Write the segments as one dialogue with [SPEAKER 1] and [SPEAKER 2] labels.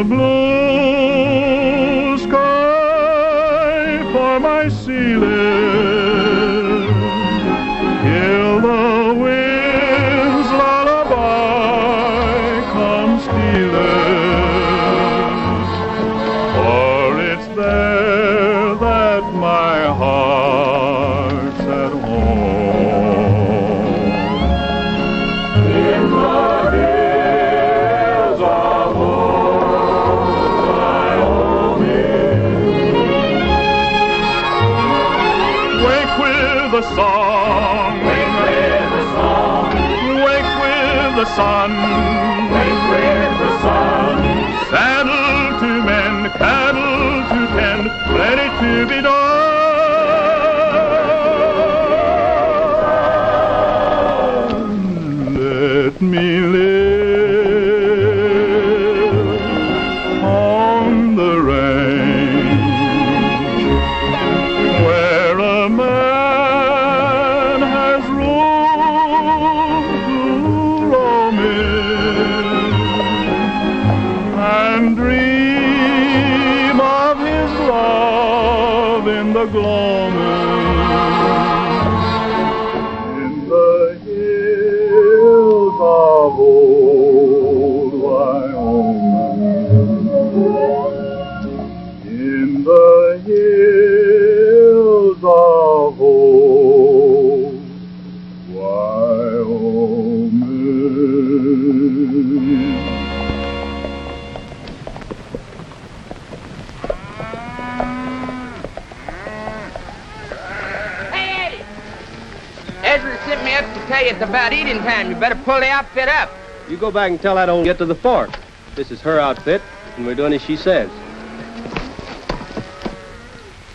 [SPEAKER 1] the blue sky for my ceiling. Till the wind's lullaby comes stealing. For it's there that my heart's at home. In the hills of old Wyoming. Wake with the song, wake with the song, wake with the sun, wake with the sun. Saddle to mend, cattle to tend, ready to be done. Let me live on the range where a man has room to roam in and dream of his love in the gloaming. In the hills of old Wyoming. In the hills of old Wyoming.
[SPEAKER 2] Hey, Eddie! Ezra sent me up to tell you it's about eating time. You better pull the outfit up.
[SPEAKER 3] You go back and tell that old get to the fork. This is her outfit, and we're doing as she says.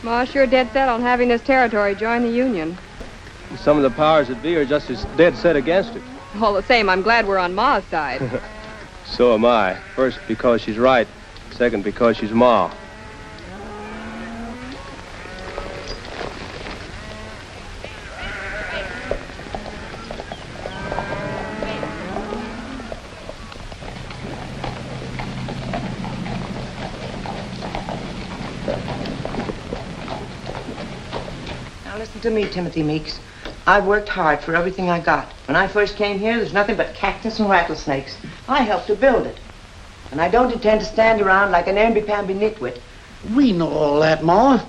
[SPEAKER 4] Ma's sure dead set on having this territory join the Union.
[SPEAKER 3] Some of the powers that be are just as dead set against it.
[SPEAKER 4] All the same, I'm glad we're on Ma's side.
[SPEAKER 3] So am I. First, because she's right. Second, because she's Ma.
[SPEAKER 5] Now listen to me, Timothy Meeks. I've worked hard for everything I got. When I first came here, there's nothing but cactus and rattlesnakes. I helped to build it. And I don't intend to stand around like an namby-pamby nitwit.
[SPEAKER 6] We know all that, Ma.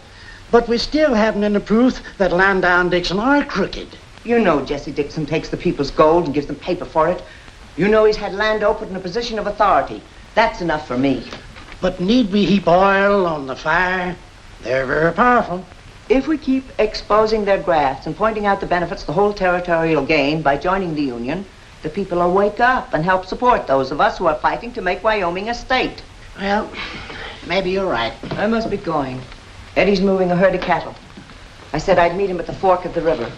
[SPEAKER 6] But we still haven't any proof that Landau and Dixon are crooked.
[SPEAKER 5] You know Jesse Dixon takes the people's gold and gives them paper for it. You know he's had Landau put in a position of authority. That's enough for me.
[SPEAKER 6] But need we heap oil on the fire? They're very powerful.
[SPEAKER 5] If we keep exposing their grafts and pointing out the benefits the whole territory will gain by joining the Union, the people will wake up and help support those of us who are fighting to make Wyoming a state.
[SPEAKER 6] Well, maybe you're right.
[SPEAKER 5] I must be going. Eddie's moving a herd of cattle. I said I'd meet him at the fork of the river.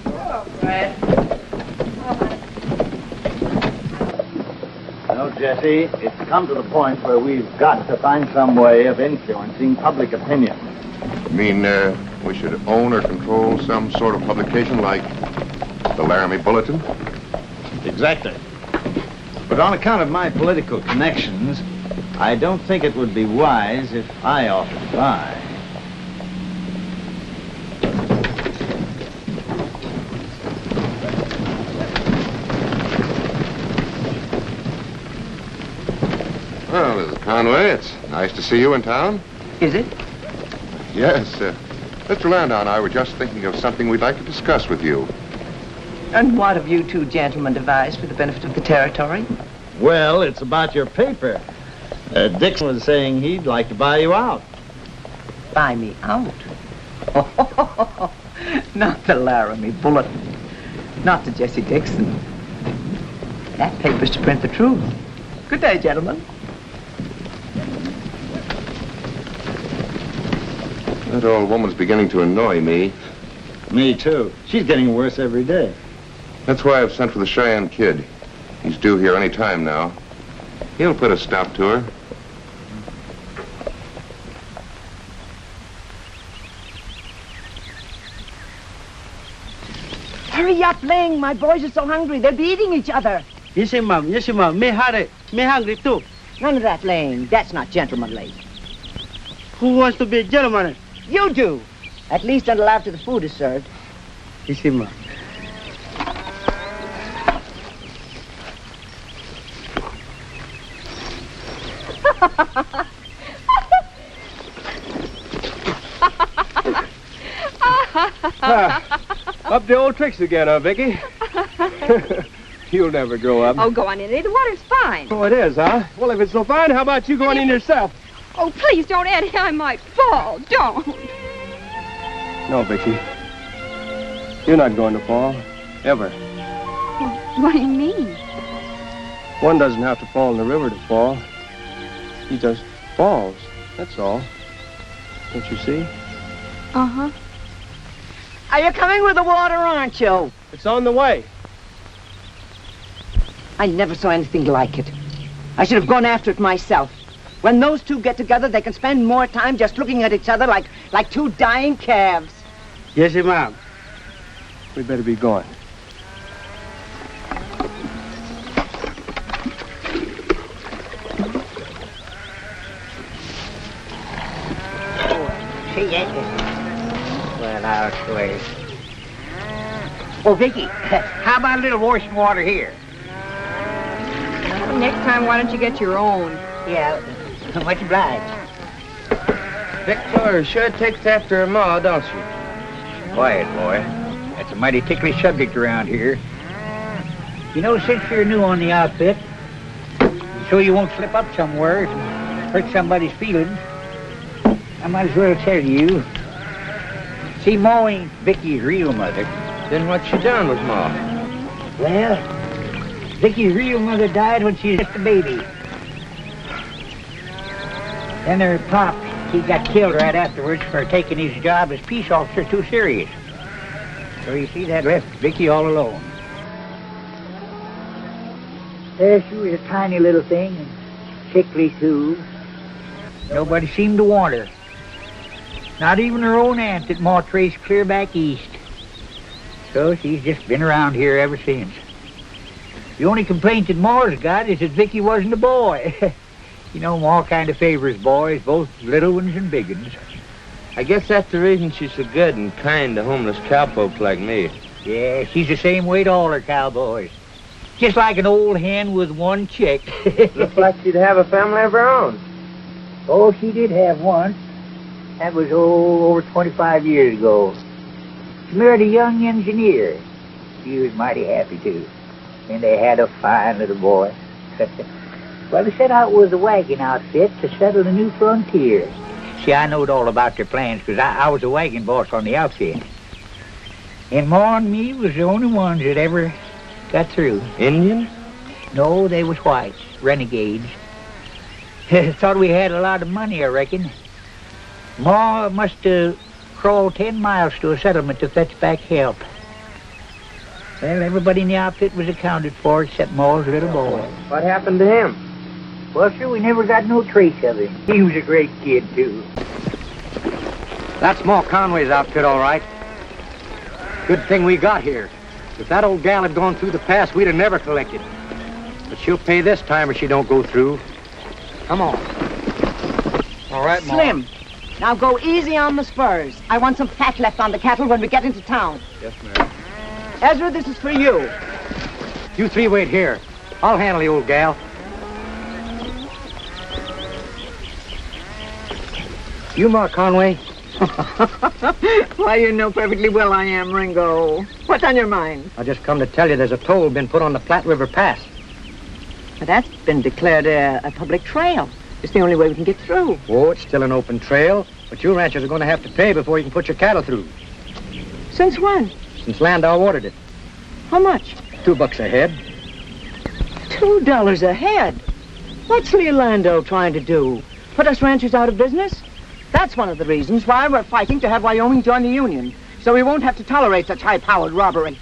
[SPEAKER 4] Hello, Fred.
[SPEAKER 7] No, Jesse, it's come to the point where we've got to find some way of influencing public opinion.
[SPEAKER 8] You mean we should own or control some sort of publication like the Laramie Bulletin?
[SPEAKER 7] Exactly. But on account of my political connections, I don't think it would be wise if I offered to buy.
[SPEAKER 8] Well, Mrs. Conway, it's nice to see you in town.
[SPEAKER 5] Is it?
[SPEAKER 8] Yes, Mr. Landau and I were just thinking of something we'd like to discuss with you.
[SPEAKER 5] And what have you two gentlemen devised for the benefit of the territory?
[SPEAKER 7] Well, it's about your paper. Dixon was saying he'd like to buy you out.
[SPEAKER 5] Buy me out? Not the Laramie Bulletin. Not the Jesse Dixon. That paper's to print the truth. Good day, gentlemen.
[SPEAKER 8] That old woman's beginning to annoy me.
[SPEAKER 7] Me, too. She's getting worse every day.
[SPEAKER 8] That's why I've sent for the Cheyenne Kid. He's due here any time now. He'll put a stop to her.
[SPEAKER 5] Hurry up, Ling. My boys are so hungry. They'll be eating each other.
[SPEAKER 6] Yes, ma'am. Yes, ma'am. Me hungry too.
[SPEAKER 5] None of that laying. That's not gentlemanly.
[SPEAKER 6] Who wants to be a gentleman?
[SPEAKER 5] You do. At least until after the food is served.
[SPEAKER 6] Yes, ma'am.
[SPEAKER 3] Up the old tricks again, huh, Vicky? You'll never grow up.
[SPEAKER 4] Oh, go on in. The water's fine.
[SPEAKER 3] Oh, it is, huh? Well, if it's so fine, how about you going in yourself?
[SPEAKER 4] Oh, please don't, Eddie. I might fall. Don't.
[SPEAKER 3] No, Vicky. You're not going to fall. Ever.
[SPEAKER 4] What do you mean?
[SPEAKER 3] One doesn't have to fall in the river to fall. He just falls. That's all. Don't you see?
[SPEAKER 4] Uh-huh.
[SPEAKER 5] Are you coming with the water, aren't you?
[SPEAKER 3] It's on the way.
[SPEAKER 5] I never saw anything like it. I should have gone after it myself. When those two get together, they can spend more time just looking at each other like two dying calves.
[SPEAKER 6] Yes, ma'am.
[SPEAKER 3] We better be going.
[SPEAKER 9] Well, I'll swear. Oh, Vicky, how about a little washing water here?
[SPEAKER 4] Next time, why don't you get your own?
[SPEAKER 9] Yeah, much obliged.
[SPEAKER 2] Victor sure takes after her ma, don't she?
[SPEAKER 9] Quiet, boy. That's a mighty ticklish subject around here. You know, since you're new on the outfit, so you won't slip up somewhere and hurt somebody's feelings, I might as well tell you. See, Ma ain't Vicky's real mother.
[SPEAKER 2] Then what she done with ma?
[SPEAKER 9] Well, Vicky's real mother died when she was just a baby. Then her pop, he got killed right afterwards for taking his job as peace officer too serious. So you see, that left Vicky all alone. There she was, a tiny little thing, and sickly too. Nobody seemed to want her. Not even her own aunt that Ma traced clear back east. So she's just been around here ever since. The only complaint that Ma's got is that Vicky wasn't a boy. You know, Ma kind of favors boys, both little ones and big ones.
[SPEAKER 2] I guess that's the reason she's so good and kind to homeless cowpokes like me.
[SPEAKER 9] Yeah, she's the same way to all her cowboys. Just like an old hen with one chick.
[SPEAKER 2] Looks like she'd have a family of her own.
[SPEAKER 9] Oh, she did have one. That was, over 25 years ago. She married a young engineer. She was mighty happy, too. And they had a fine little boy. Well, they set out with a wagon outfit to settle the new frontier. See, I knowed all about their plans because I was a wagon boss on the outfit. And Ma and me was the only ones that ever got through.
[SPEAKER 2] Indians?
[SPEAKER 9] No, they was whites, renegades. Thought we had a lot of money, I reckon. Ma must have crawled 10 miles to a settlement to fetch back help. Well, everybody in the outfit was accounted for except Ma's little boy.
[SPEAKER 2] What happened to him?
[SPEAKER 9] Well, sir, we never got no trace of him. He was a great kid, too.
[SPEAKER 10] That's Ma Conway's outfit, all right. Good thing we got here. If that old gal had gone through the pass, we'd have never collected. But she'll pay this time if she don't go through. Come on.
[SPEAKER 3] All right, Ma.
[SPEAKER 5] Slim, now go easy on the spurs. I want some fat left on the cattle when we get into town.
[SPEAKER 3] Yes, ma'am.
[SPEAKER 5] Ezra, this is for you.
[SPEAKER 10] You three wait here. I'll handle the old gal. You, Ma Conway?
[SPEAKER 5] Why, you know perfectly well I am, Ringo. What's on your mind?
[SPEAKER 10] I just come to tell you there's a toll been put on the Platte River Pass.
[SPEAKER 5] But that's been declared a public trail. It's the only way we can get through.
[SPEAKER 10] Oh, it's still an open trail, but you ranchers are going to have to pay before you can put your cattle through.
[SPEAKER 5] Since when?
[SPEAKER 10] Since Landau ordered it.
[SPEAKER 5] How much?
[SPEAKER 10] $2 a head.
[SPEAKER 5] $2 a head? What's Leolando trying to do? Put us ranchers out of business? That's one of the reasons why we're fighting to have Wyoming join the Union, so we won't have to tolerate such high-powered robbery.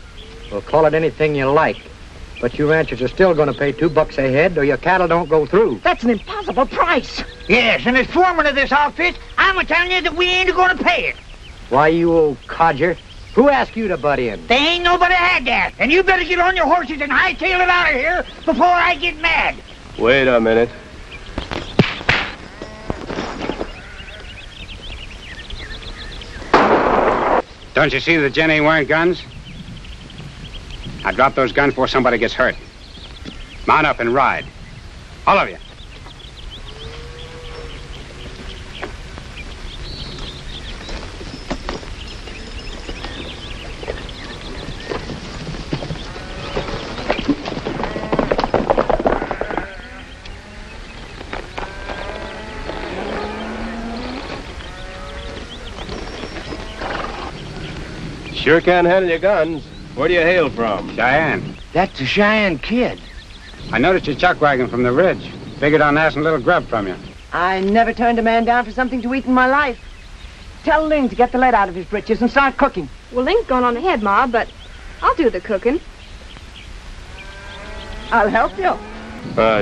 [SPEAKER 10] Well, call it anything you like, but you ranchers are still going to pay $2 a head or your cattle don't go through.
[SPEAKER 5] That's an impossible price.
[SPEAKER 9] Yes, and as foreman of this outfit, I'm a telling you that we ain't going to pay it.
[SPEAKER 10] Why, you old codger, Who asked you to butt in?
[SPEAKER 9] They ain't nobody had that. And you better get on your horses and hightail it out of here before I get mad.
[SPEAKER 3] Wait a minute.
[SPEAKER 11] Don't you see the gent ain't wearing guns? Now drop those guns before somebody gets hurt. Mount up and ride. All of you.
[SPEAKER 3] Sure can handle your guns. Where do you hail from?
[SPEAKER 11] Cheyenne.
[SPEAKER 5] That's the Cheyenne Kid.
[SPEAKER 11] I noticed your chuck wagon from the ridge. Figured on asking a little grub from you.
[SPEAKER 5] I never turned a man down for something to eat in my life. Tell Ling to get the lead out of his britches and start cooking.
[SPEAKER 4] Well, Link's going on ahead, Ma, but I'll do the cooking.
[SPEAKER 5] I'll help you.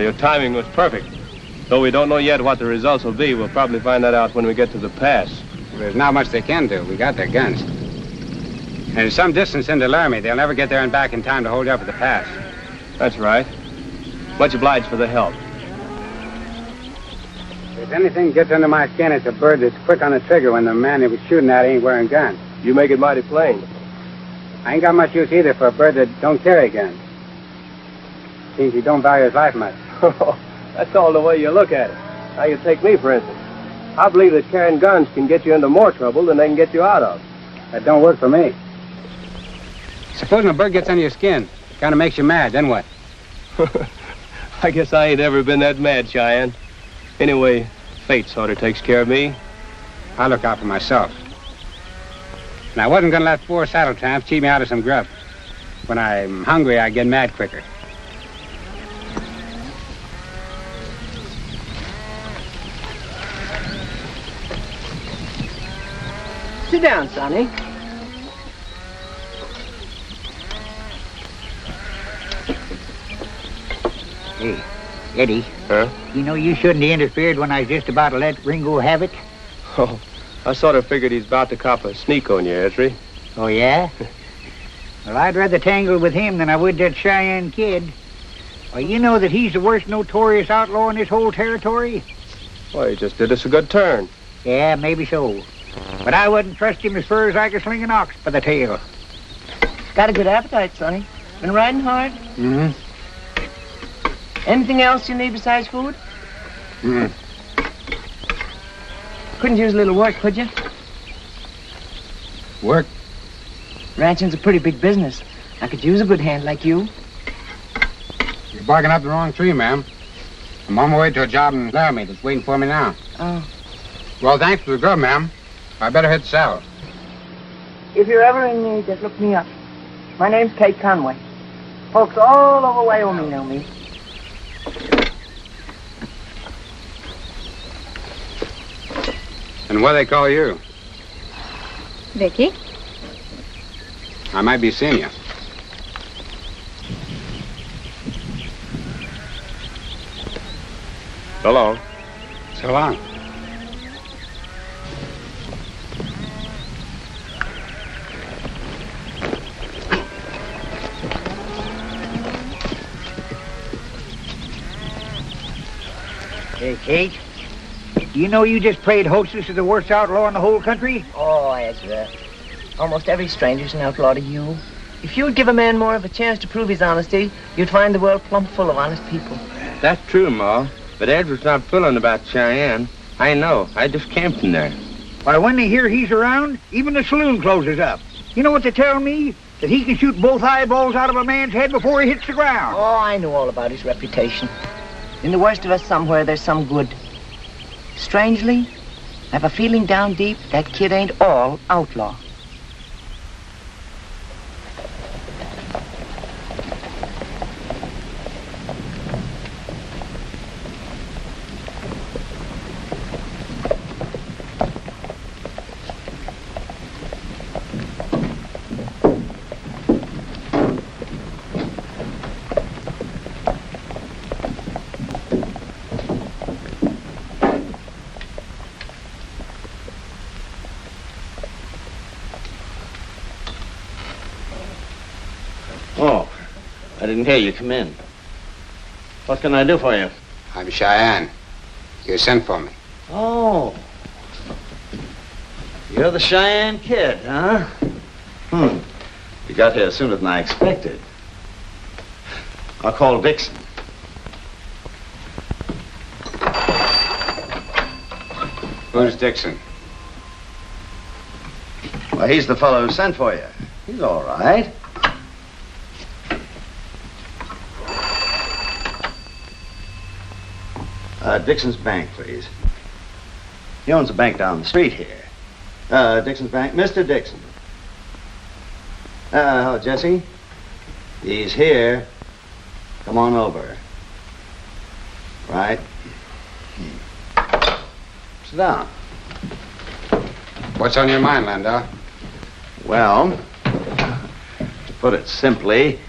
[SPEAKER 3] Your timing was perfect. Though we don't know yet what the results will be, we'll probably find that out when we get to the pass.
[SPEAKER 11] There's not much they can do. We got their guns. And it's some distance into Laramie. They'll never get there and back in time to hold you up at the pass.
[SPEAKER 3] That's right. Much obliged for the help.
[SPEAKER 11] If anything gets under my skin, it's a bird that's quick on the trigger when the man he was shooting at ain't wearing guns.
[SPEAKER 3] You make it mighty plain.
[SPEAKER 11] I ain't got much use either for a bird that don't carry guns. Seems he don't value his life much.
[SPEAKER 3] That's all the way you look at it. Now you take me, for instance. I believe that carrying guns can get you into more trouble than they can get you out of.
[SPEAKER 11] That don't work for me. Supposing a bird gets under your skin, kind of makes you mad, then what?
[SPEAKER 3] I guess I ain't ever been that mad, Cheyenne. Anyway, fate sort of takes care of me.
[SPEAKER 11] I look out for myself. And I wasn't going to let 4 saddle tramps cheat me out of some grub. When I'm hungry, I get mad quicker.
[SPEAKER 5] Sit down, Sonny.
[SPEAKER 9] Hey, Eddie.
[SPEAKER 3] Huh?
[SPEAKER 9] You know you shouldn't have interfered when I was just about to let Ringo have it.
[SPEAKER 3] Oh, I sort of figured he's about to cop a sneak on you, Esri.
[SPEAKER 9] Oh, yeah? Well, I'd rather tangle with him than I would that Cheyenne Kid. Well, you know that he's the worst notorious outlaw in this whole territory?
[SPEAKER 3] Well, he just did us a good turn.
[SPEAKER 9] Yeah, maybe so. But I wouldn't trust him as far as I could sling an ox by the tail.
[SPEAKER 5] Got a good appetite, Sonny. Been riding hard?
[SPEAKER 11] Mm-hmm.
[SPEAKER 5] Anything else you need besides food?
[SPEAKER 11] Mm-hmm.
[SPEAKER 5] Couldn't use a little work, could you?
[SPEAKER 11] Work?
[SPEAKER 5] Ranching's a pretty big business. I could use a good hand like you.
[SPEAKER 11] You're barking up the wrong tree, ma'am. I'm on my way to a job in Laramie that's waiting for me now.
[SPEAKER 5] Oh.
[SPEAKER 11] Well, thanks for the grub, ma'am. I better hit the saddle.
[SPEAKER 5] If you're ever in need, just look me up. My name's Kate Conway. Folks all over Wyoming know me.
[SPEAKER 11] And what do they call you?
[SPEAKER 4] Vicky?
[SPEAKER 11] I might be seeing you.
[SPEAKER 3] So long.
[SPEAKER 11] So long.
[SPEAKER 9] Hey, Kate. You know you just played hostess to the worst outlaw in the whole country?
[SPEAKER 5] Oh, Ezra. Almost every stranger's an outlaw to you. If you'd give a man more of a chance to prove his honesty, you'd find the world plumb full of honest people.
[SPEAKER 2] That's true, Ma. But Edward's not fooling about Cheyenne. I know. I just came from there.
[SPEAKER 9] Why, when they hear he's around, even the saloon closes up. You know what they tell me? That he can shoot both eyeballs out of a man's head before he hits the ground.
[SPEAKER 5] Oh, I know all about his reputation. In the worst of us somewhere, there's some good. Strangely, I have a feeling down deep that kid ain't all outlaw.
[SPEAKER 7] I didn't hear you. Come in. What can I do for you?
[SPEAKER 11] I'm Cheyenne. You sent for me.
[SPEAKER 7] Oh. You're the Cheyenne Kid, huh? You got here sooner than I expected. I'll call Dixon.
[SPEAKER 11] Who's Dixon?
[SPEAKER 7] Well, he's the fellow who sent for you. He's all right. Dixon's Bank, please. He owns a bank down the street here. Dixon's Bank. Mr. Dixon. Hello, Jesse. He's here. Come on over. Right. Sit down.
[SPEAKER 11] What's on your mind, Landau?
[SPEAKER 7] Well, to put it simply,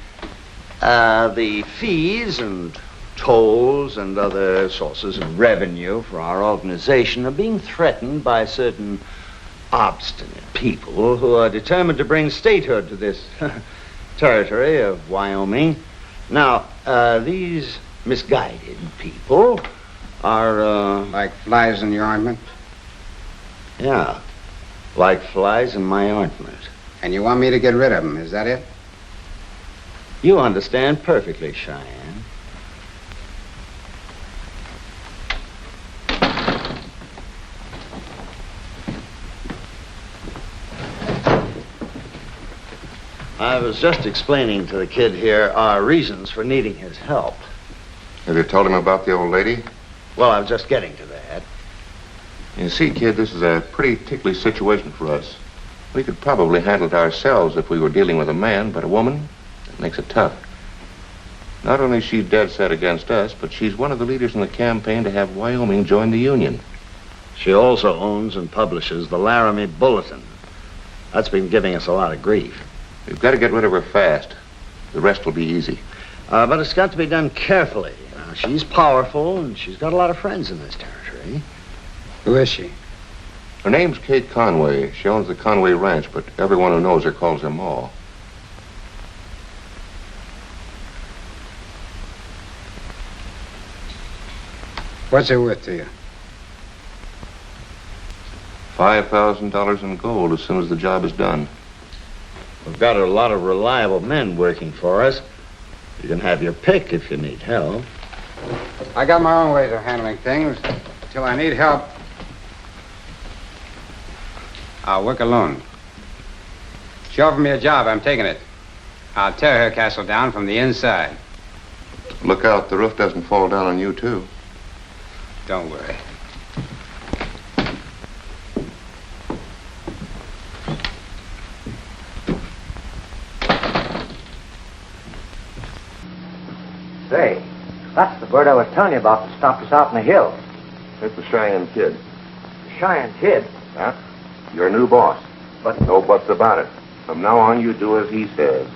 [SPEAKER 7] the fees and tolls and other sources of revenue for our organization are being threatened by certain obstinate people who are determined to bring statehood to this territory of Wyoming. Now, these misguided people are,
[SPEAKER 11] Like flies in your ointment?
[SPEAKER 7] Yeah, like flies in my ointment.
[SPEAKER 11] And you want me to get rid of them, is that it?
[SPEAKER 7] You understand perfectly, Cheyenne. I was just explaining to the kid here our reasons for needing his help.
[SPEAKER 8] Have you told him about the old lady?
[SPEAKER 7] Well, I was just getting to that.
[SPEAKER 8] You see, kid, this is a pretty ticklish situation for us. We could probably handle it ourselves if we were dealing with a man, but a woman, that makes it tough. Not only is she dead set against us, but she's one of the leaders in the campaign to have Wyoming join the Union.
[SPEAKER 7] She also owns and publishes the Laramie Bulletin. That's been giving us a lot of grief.
[SPEAKER 8] We've got to get rid of her fast. The rest will be easy.
[SPEAKER 7] But it's got to be done carefully. She's powerful, and she's got a lot of friends in this territory.
[SPEAKER 11] Who is she?
[SPEAKER 8] Her name's Kate Conway. She owns the Conway Ranch, but everyone who knows her calls her Ma.
[SPEAKER 11] What's it worth to you?
[SPEAKER 8] $5,000 in gold as soon as the job is done.
[SPEAKER 7] We've got a lot of reliable men working for us. You can have your pick if you need help.
[SPEAKER 11] I got my own ways of handling things. Till I need help, I'll work alone. She offered me a job. I'm taking it. I'll tear her castle down from the inside.
[SPEAKER 8] Look out, the roof doesn't fall down on you, too.
[SPEAKER 11] Don't worry.
[SPEAKER 10] Say, that's the bird I was telling you about that stopped us out in the hills.
[SPEAKER 8] It's the Cheyenne Kid.
[SPEAKER 10] Cheyenne Kid.
[SPEAKER 8] Huh? Your new boss.
[SPEAKER 10] But
[SPEAKER 8] no buts about it. From now on, you do as he says.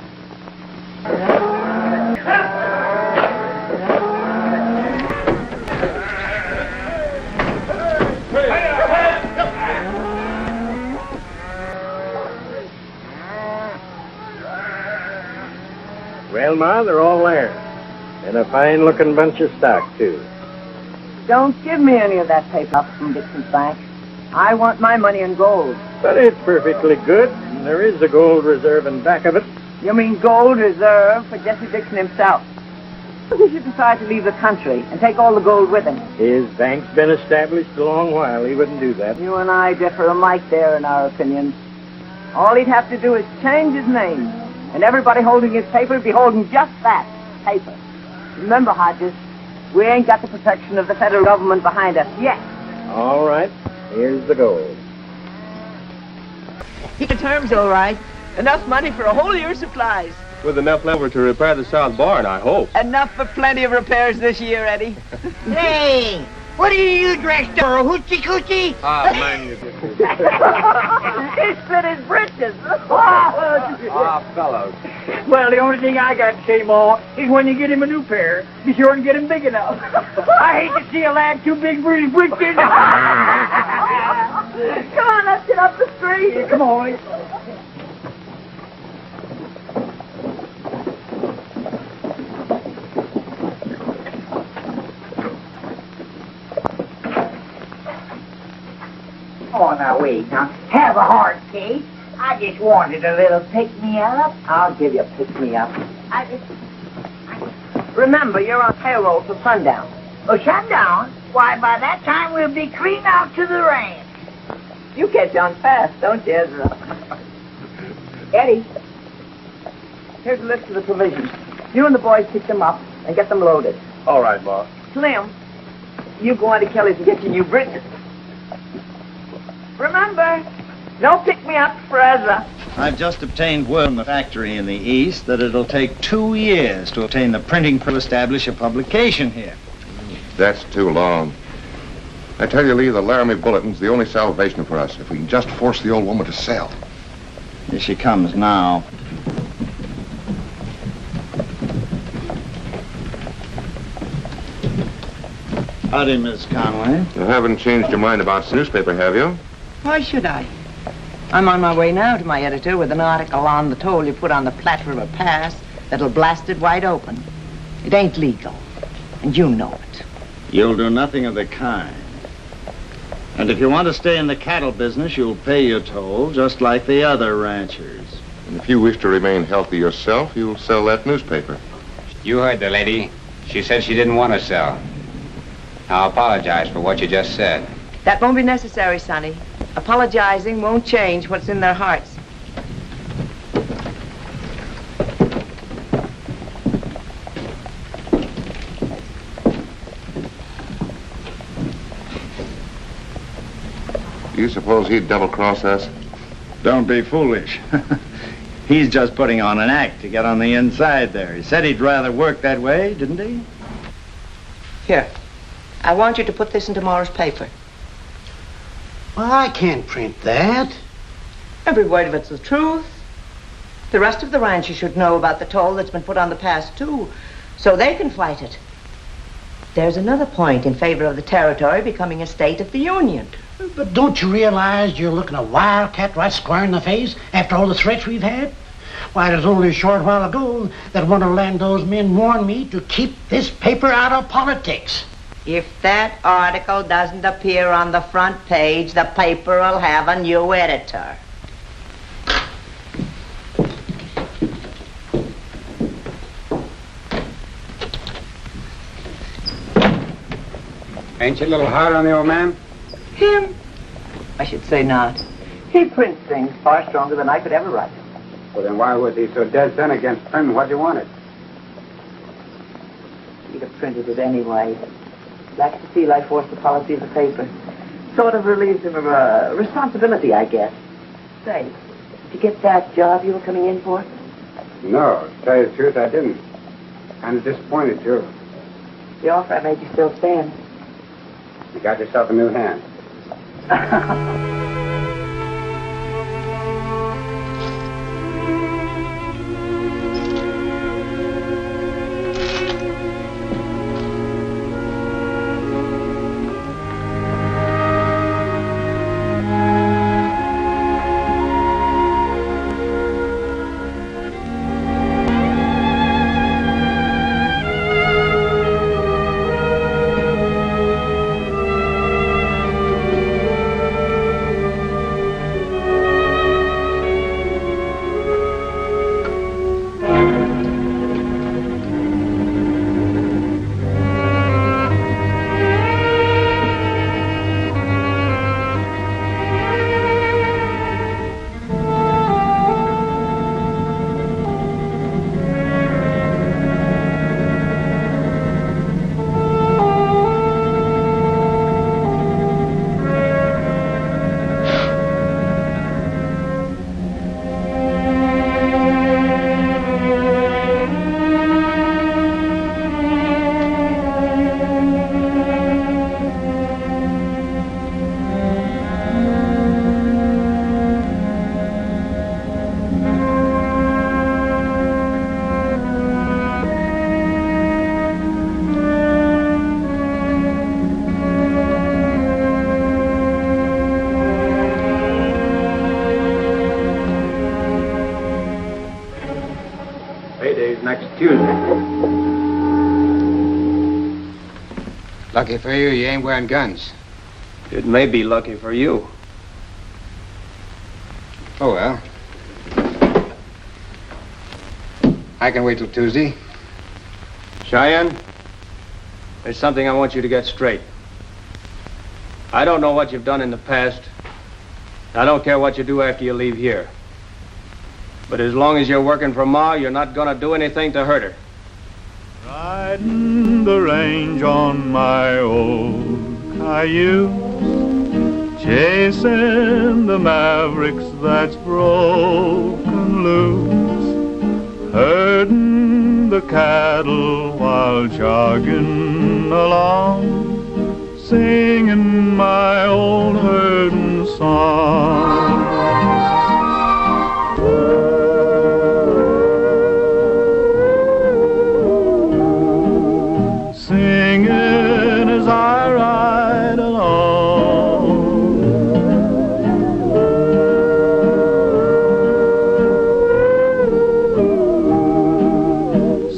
[SPEAKER 3] Well, Ma, they're all there. And a fine-looking bunch of stock, too.
[SPEAKER 5] Don't give me any of that paper up from Dixon's Bank. I want my money in gold.
[SPEAKER 3] But it's perfectly good, and there is a gold reserve in back of it.
[SPEAKER 5] You mean gold reserve for Jesse Dixon himself? He should decide to leave the country and take all the gold with him.
[SPEAKER 3] His bank's been established a long while. He wouldn't do that.
[SPEAKER 5] You and I differ alike there in our opinions. All he'd have to do is change his name, and everybody holding his paper would be holding just that, paper. Remember, Hodges, we ain't got the protection of the federal government behind us yet.
[SPEAKER 3] All right. Here's the gold.
[SPEAKER 5] The term's all right. Enough money for a whole year's supplies.
[SPEAKER 3] With enough lever to repair the south barn, I hope.
[SPEAKER 5] Enough for plenty of repairs this year, Eddie.
[SPEAKER 9] Hey, what are you dressed for, a hoochie coochie?
[SPEAKER 3] Ah, man, you did.
[SPEAKER 5] He split his britches.
[SPEAKER 3] Fellows.
[SPEAKER 9] Well, the only thing I got to say, Ma, is when you get him a new pair, be sure and get him big enough. I hate to see a lad too big for his britches.
[SPEAKER 5] Come on, let's get up the street.
[SPEAKER 9] Come on. on now, wait. Now, have a heart, Kate. I just wanted a little pick-me-up.
[SPEAKER 5] I'll give you a pick-me-up. Remember, you're on payroll till sundown.
[SPEAKER 9] Oh, sundown? Why, by that time we'll be clean out to the ranch.
[SPEAKER 5] You catch on fast, don't you, Ezra? Eddie, here's a list of the provisions. You and the boys pick them up and get them loaded.
[SPEAKER 3] All right, Ma.
[SPEAKER 5] Slim, you go on to Kelly's and get your new breeches. Remember, no pick-me-up for Ezra.
[SPEAKER 7] I've just obtained word from the factory in the east that it'll take 2 years to obtain the printing to establish a publication here.
[SPEAKER 8] That's too long. I tell you, Lee, the Laramie Bulletin's the only salvation for us, if we can just force the old woman to sell.
[SPEAKER 7] Here she comes now. Howdy, Miss Conway.
[SPEAKER 8] You haven't changed your mind about this newspaper, have you?
[SPEAKER 5] Why should I? I'm on my way now to my editor with an article on the toll you put on the Platte River Pass that'll blast it wide open. It ain't legal, and you know it.
[SPEAKER 7] You'll do nothing of the kind. And if you want to stay in the cattle business, you'll pay your toll just like the other ranchers.
[SPEAKER 8] And if you wish to remain healthy yourself, you'll sell that newspaper.
[SPEAKER 11] You heard the lady. She said she didn't want to sell. Now apologize for what you just said.
[SPEAKER 5] That won't be necessary, Sonny. Apologizing won't change what's in their hearts.
[SPEAKER 8] Do you suppose he'd double-cross us?
[SPEAKER 7] Don't be foolish. He's just putting on an act to get on the inside there. He said he'd rather work that way, didn't he?
[SPEAKER 5] Here, I want you to put this in tomorrow's paper.
[SPEAKER 6] Well, I can't print that.
[SPEAKER 5] Every word of it's the truth. The rest of the ranchers should know about the toll that's been put on the pass, too, so they can fight it. There's another point in favor of the territory becoming a state of the Union.
[SPEAKER 6] But don't you realize you're looking a wildcat right square in the face after all the threats we've had? Why, it was only a short while ago that one of Lando's men warned me to keep this paper out of politics.
[SPEAKER 5] If that article doesn't appear on the front page, the paper will have a new editor.
[SPEAKER 11] Ain't you a little hard on the old man?
[SPEAKER 5] Him? I should say not. He prints things far stronger than I could ever write.
[SPEAKER 11] Well, then why was he so dead set against printing what you wanted?
[SPEAKER 5] He'd have printed it anyway. That's to feel I forced the policy of the paper. Sort of relieves him of a responsibility, I guess. Say, did you get that job you were coming in for?
[SPEAKER 11] No, to tell you the truth, I didn't. Kind of disappointed, too.
[SPEAKER 5] The offer I made you still stands.
[SPEAKER 11] You got yourself a new hand. Next Tuesday.
[SPEAKER 10] Lucky for you, you ain't wearing guns.
[SPEAKER 3] It may be lucky for you.
[SPEAKER 11] Oh, well. I can wait till Tuesday.
[SPEAKER 3] Cheyenne, there's something I want you to get straight. I don't know what you've done in the past. I don't care what you do after you leave here. But as long as you're working for Ma, you're not gonna do anything to hurt her.
[SPEAKER 1] Riding the range on my old cayuse, chasing the mavericks that's broken loose, herding the cattle while jogging along, singing my old herding song. Singing as I ride along,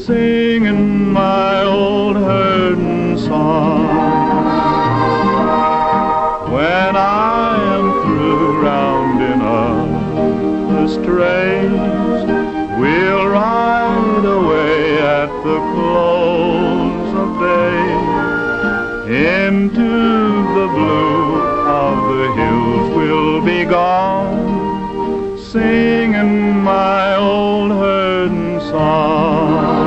[SPEAKER 1] singing my old herding song. When I am through rounding up the strays, we'll ride away at the close of day into the blue of the hills. We'll be gone, singing my old herding song.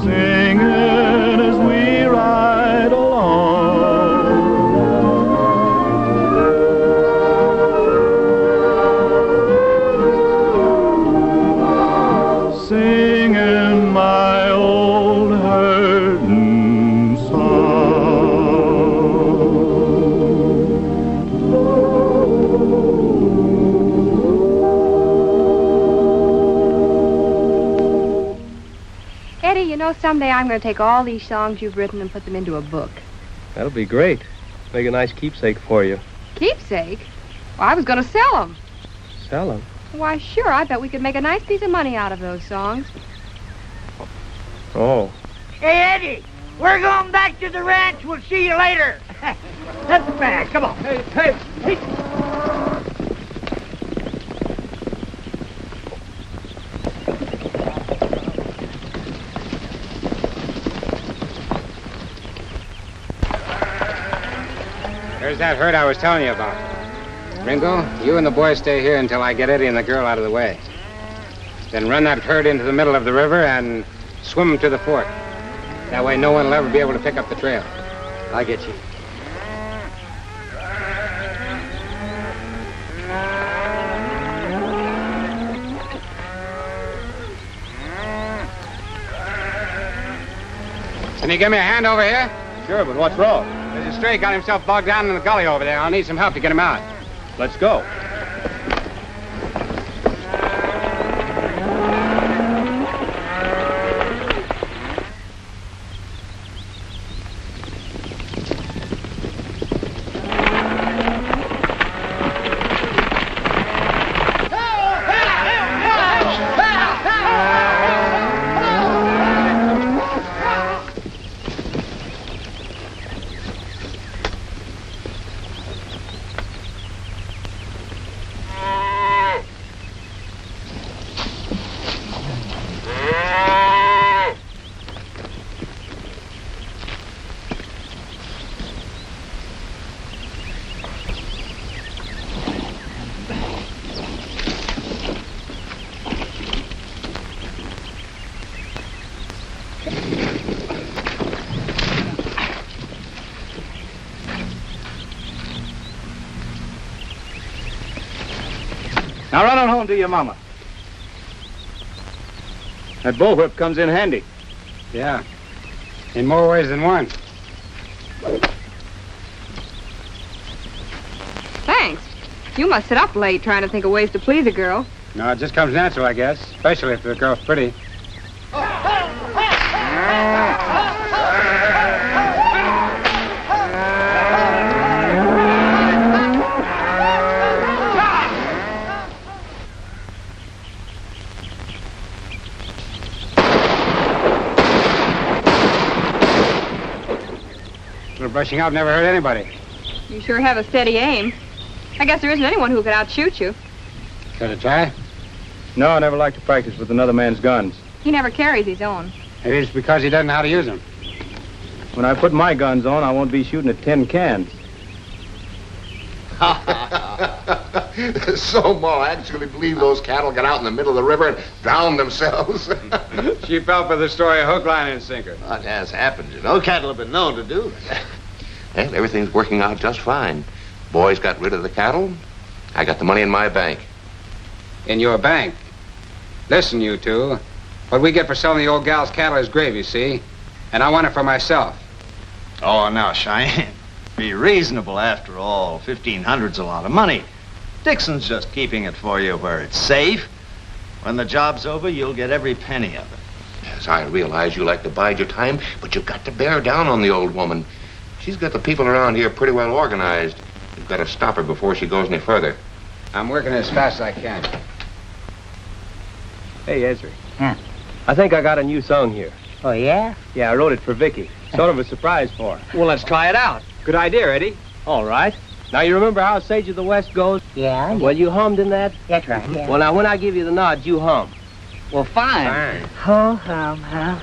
[SPEAKER 1] Singing as we ride along, singing my old herding song.
[SPEAKER 4] Eddie, you know, someday I'm going to take all these songs you've written and put them into a book.
[SPEAKER 3] That'll be great. Make a nice keepsake for you.
[SPEAKER 4] Keepsake? Well, I was going to sell them.
[SPEAKER 3] Sell them.
[SPEAKER 4] Why, sure, I bet we could make a nice piece of money out of those songs.
[SPEAKER 3] Oh.
[SPEAKER 6] Hey, Eddie, we're going back to the ranch. We'll see you later. That's the bag. Come on. Hey.
[SPEAKER 11] There's that herd I was telling you about. Ringo, you and the boys stay here until I get Eddie and the girl out of the way. Then run that herd into the middle of the river and swim them to the fort. That way no one will ever be able to pick up the trail.
[SPEAKER 10] I get you.
[SPEAKER 11] Can you give me a hand over here?
[SPEAKER 3] Sure, but what's wrong?
[SPEAKER 11] There's a stray got himself bogged down in the gully over there. I'll need some help to get him out.
[SPEAKER 3] Let's go.
[SPEAKER 10] Now run on home to your mama.
[SPEAKER 3] That bullwhip comes in handy.
[SPEAKER 11] Yeah. In more ways than one.
[SPEAKER 4] Thanks. You must sit up late trying to think of ways to please a girl.
[SPEAKER 11] No, it just comes natural, I guess. Especially if the girl's pretty. brushing out never hurt anybody.
[SPEAKER 4] You sure have a steady aim. I guess there isn't anyone who could outshoot you.
[SPEAKER 11] Care to try?
[SPEAKER 3] No, I never like to practice with another man's guns.
[SPEAKER 4] He never carries his own.
[SPEAKER 11] Maybe it's because he doesn't know how to use them.
[SPEAKER 3] When I put my guns on, I won't be shooting at tin cans.
[SPEAKER 8] So Ma actually believed those cattle got out in the middle of the river and drowned themselves.
[SPEAKER 3] She fell for the story of hook, line, and sinker.
[SPEAKER 7] That has happened, you know. Cattle have been known to do that.
[SPEAKER 8] Well, everything's working out just fine. Boys got rid of the cattle. I got the money in my bank.
[SPEAKER 11] In your bank? Listen, you two. What we get for selling the old gal's cattle is gravy, see? And I want it for myself.
[SPEAKER 7] Oh, now, Cheyenne. Be reasonable after all. 1,500's a lot of money. Dixon's just keeping it for you where it's safe. When the job's over, you'll get every penny of it.
[SPEAKER 8] Yes, I realize you like to bide your time, but you've got to bear down on the old woman. She's got the people around here pretty well organized. You've got to stop her before she goes any further.
[SPEAKER 11] I'm working as fast as I can.
[SPEAKER 3] Hey, Ezra. I think I got a new song here.
[SPEAKER 9] Oh, yeah?
[SPEAKER 3] Yeah, I wrote it for Vicky. Sort of a surprise for her.
[SPEAKER 10] Well, let's try it out.
[SPEAKER 3] Good idea, Eddie. All right. Now, you remember how Sage of the West goes?
[SPEAKER 9] Yeah?
[SPEAKER 3] Well, you hummed in that?
[SPEAKER 9] That's right, yeah.
[SPEAKER 3] Well, now, when I give you the nod, you hum.
[SPEAKER 9] Well, fine. Ho, hum, hum.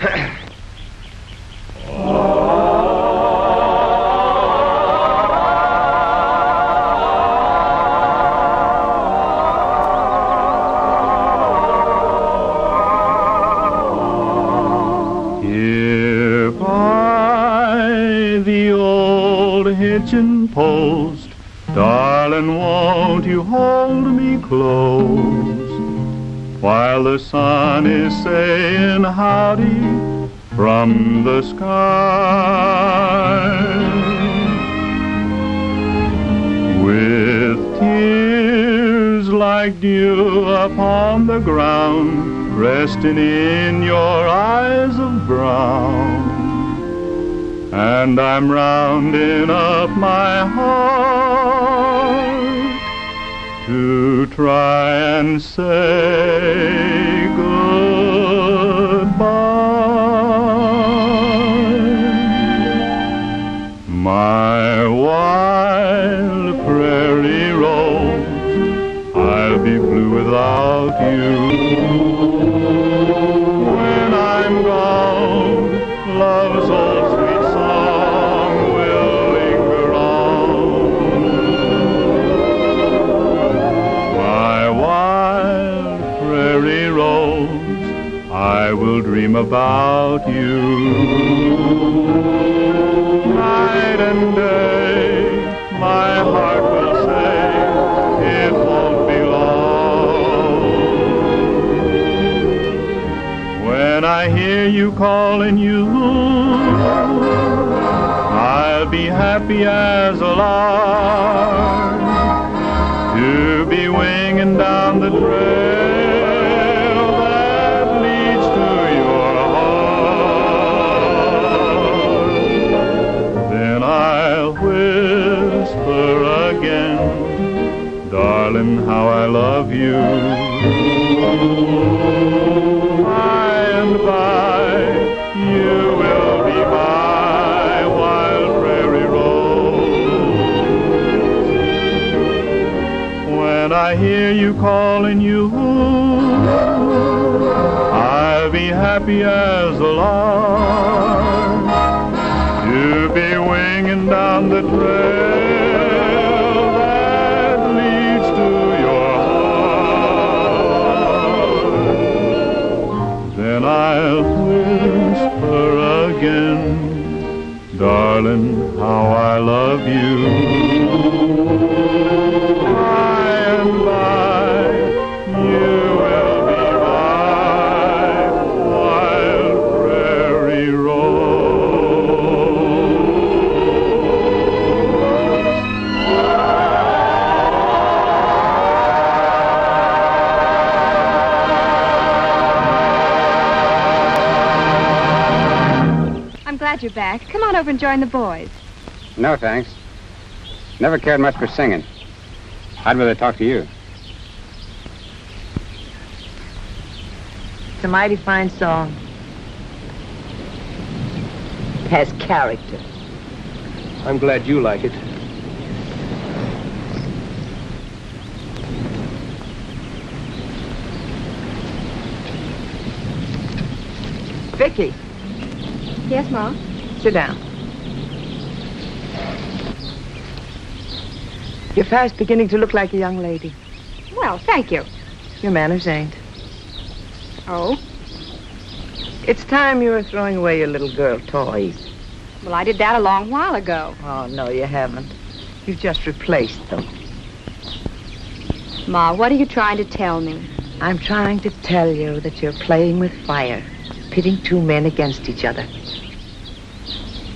[SPEAKER 1] Here by the old hitching post, darling, won't you hold me close while the sun is saying howdy from the sky? With tears like dew upon the ground, resting in your eyes of brown, and I'm rounding up my heart to try and say goodbye. My wild prairie rose, I'll be blue without you. When I'm gone, love's old sweet song will linger on. My wild prairie rose, I will dream about you. Night and day, my heart will say, it won't be long. When I hear you calling you, I'll be happy as a lark to be winging down the trail that leads to your heart. Then I'll whisper again, darling, how I love you. By and by, you will be my wild prairie rose. When I hear you calling you, I'll be happy as a lark to be winging down the trail that leads to your heart. Then I'll whisper again, darling, how I love you. By and by, you will be my wild prairie
[SPEAKER 4] I'm glad you're back. Come on over and join the boys.
[SPEAKER 11] No, thanks. Never cared much for singing. I'd rather talk to you.
[SPEAKER 5] It's a mighty fine song. It has character.
[SPEAKER 3] I'm glad you like it.
[SPEAKER 5] Vicky,
[SPEAKER 4] Yes, Ma?
[SPEAKER 5] sit down. Your face beginning to look like a young lady.
[SPEAKER 4] Well, thank you.
[SPEAKER 5] Your manners ain't.
[SPEAKER 4] Oh?
[SPEAKER 5] It's time you were throwing away your little girl toys.
[SPEAKER 4] Well, I did that a long while ago.
[SPEAKER 5] Oh, no, you haven't. You've just replaced them.
[SPEAKER 4] Ma, what are you trying to tell me?
[SPEAKER 5] I'm trying to tell you that you're playing with fire, pitting two men against each other.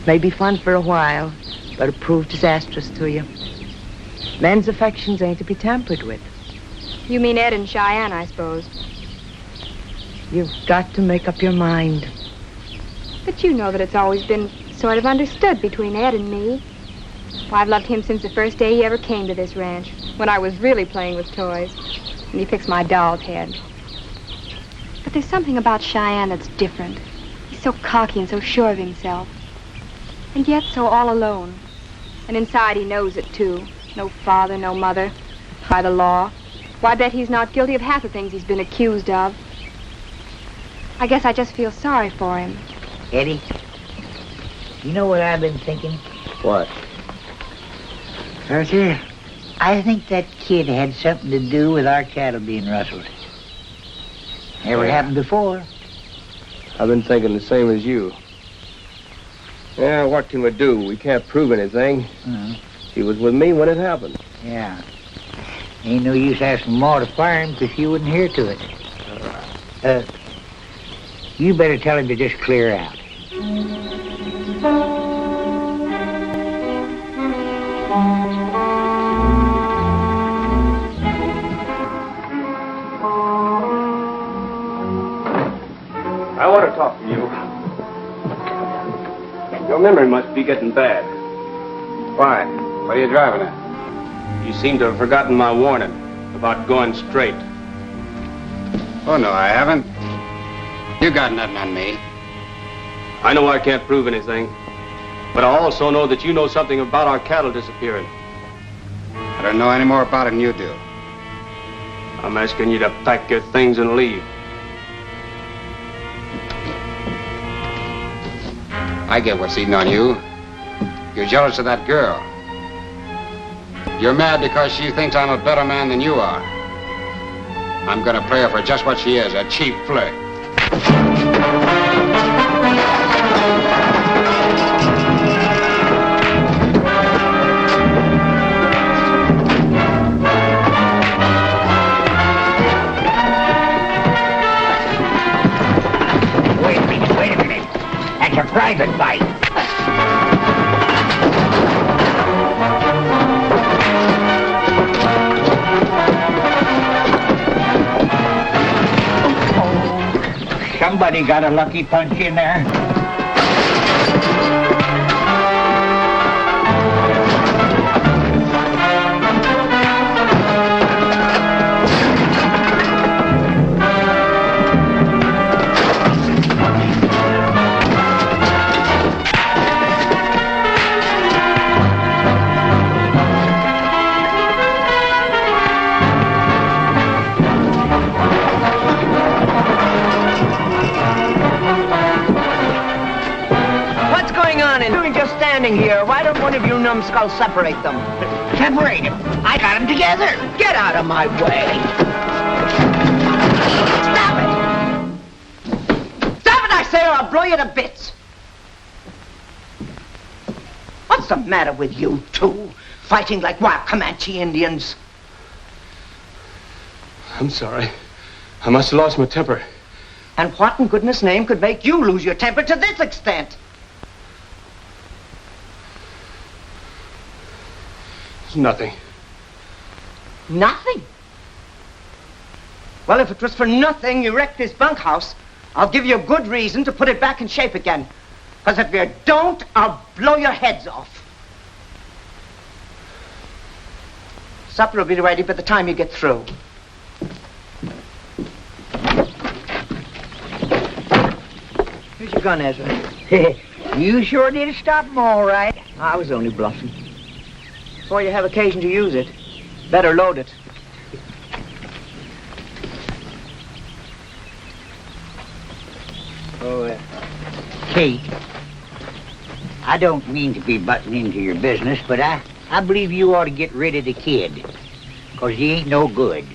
[SPEAKER 5] May be fun for a while, but it proved disastrous to you. Men's affections ain't to be tampered with.
[SPEAKER 4] You mean Ed and Cheyenne, I suppose.
[SPEAKER 5] You've got to make up your mind.
[SPEAKER 4] But you know that it's always been sort of understood between Ed and me. Well, I've loved him since the first day he ever came to this ranch, when I was really playing with toys, and he fixed my doll's head. But there's something about Cheyenne that's different. He's so cocky and so sure of himself. And yet so all alone. And inside he knows it, too. No father, no mother. By the law. Why, I bet he's not guilty of half the things he's been accused of. I guess I just feel sorry for him.
[SPEAKER 9] Eddie, you know what I've been thinking?
[SPEAKER 3] What?
[SPEAKER 9] Arthur, I think that kid had something to do with our cattle being rustled. Never happened before.
[SPEAKER 3] I've been thinking the same as you. Yeah, what can we do? We can't prove anything. He was with me when it happened.
[SPEAKER 9] Yeah. Ain't no use asking Ma to fire him because she wouldn't hear to it. You better tell him to just clear out.
[SPEAKER 3] I want to talk to you. Your memory must be getting bad.
[SPEAKER 11] Why? What are you driving at?
[SPEAKER 3] You seem to have forgotten my warning about going straight.
[SPEAKER 11] Oh, no, I haven't. You got nothing on me.
[SPEAKER 3] I know I can't prove anything, but I also know that you know something about our cattle disappearing.
[SPEAKER 11] I don't know any more about it than you do.
[SPEAKER 3] I'm asking you to pack your things and leave.
[SPEAKER 11] I get what's eating on you. You're jealous of that girl. You're mad because she thinks I'm a better man than you are. I'm gonna play her for just what she is, a cheap flirt.
[SPEAKER 9] Wait a minute. That's a private fight. Somebody got a lucky punch in there.
[SPEAKER 5] Here. Why don't one of you numbskulls separate them?
[SPEAKER 9] Separate them. I got them together.
[SPEAKER 5] Get out of my way. Stop it. Stop it, I say, or I'll blow you to bits. What's the matter with you two? Fighting like wild Comanche Indians.
[SPEAKER 3] I'm sorry. I must have lost my temper.
[SPEAKER 5] And what in goodness name could make you lose your temper to this extent?
[SPEAKER 3] Nothing.
[SPEAKER 5] Nothing? Well, if it was for nothing you wrecked this bunkhouse, I'll give you a good reason to put it back in shape again. Because if you don't, I'll blow your heads off. Supper will be ready by the time you get through. Here's your gun, Ezra.
[SPEAKER 9] You sure did stop him all right.
[SPEAKER 5] I was only bluffing. Before you have occasion to use it, better load it.
[SPEAKER 9] Oh, Kate, I don't mean to be butting into your business, but I believe you ought to get rid of the kid. 'Cause he ain't no good.